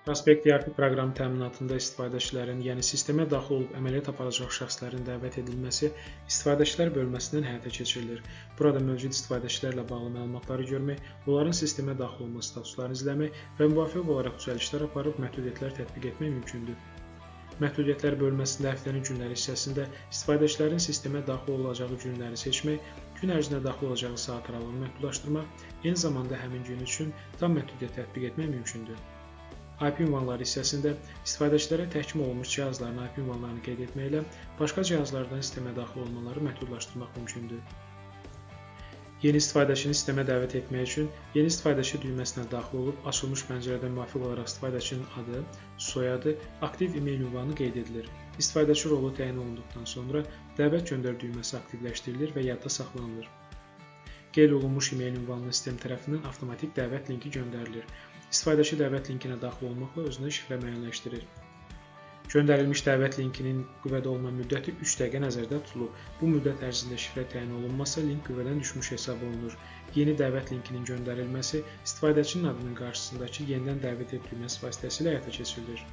Prospect ERP proqramı təminatında istifadəçilərin, yəni sistemə daxil olub əməliyyat aparacaq şəxslərin dəvət edilməsi istifadəçilər bölməsindən həyata keçirilir. Burada mövcud istifadəçilərlə bağlı məlumatları görmək, onların sistemə daxil olma statuslarını izləmək və müvafiq olaraq düzəlişlər aparıb məhdudiyyətlər tətbiq etmək mümkündür. Məhdudiyyətlər bölməsində həftənin günləri hissəsində istifadəçilərin sistemə daxil olacağı günləri seçmək, gün ərzinə daxil olacağı saat aralığını məhdudlaşdırmaq, eyni zamanda həmin gün üçün tam məhdudiyyət tətbiq etmək mümkündür. IP ünvanları hissəsində istifadəçilərə təhkim olunmuş cihazların IP ünvanlarını qeyd etməklə başqa cihazlardan sistemə daxil olmaları məhdudlaşdırmaq mümkündür. Yeni istifadəçini sistemə dəvət etmək üçün yeni istifadəçi düyməsinə daxil olub açılmış pəncərədən müvafiq olaraq istifadəçinin adı, soyadı, aktiv e-mail ünvanı qeyd edilir. İstifadəçi rolu təyin olunduqdan sonra dəvət göndər düyməsi aktivləşdirilir və yadda saxlanılır. Qeyd olunmuş e-mail ünvanına sistem tərəfindən avtomatik dəvət linki göndərilir. İstifadəçi dəvət linkinə daxil olmaqla özünə şifrə müəyyənləşdirir. Göndərilmiş dəvət linkinin qüvvədə olma müddəti 3 dəqiqə nəzərdə tutulur. Bu müddət ərzində şifrə təyin olunmazsa, link qüvvədən düşmüş hesab olunur. Yeni dəvət linkinin göndərilməsi istifadəçinin adının qarşısındakı yenidən dəvət et düyməsi vasitəsilə həyata keçirilir.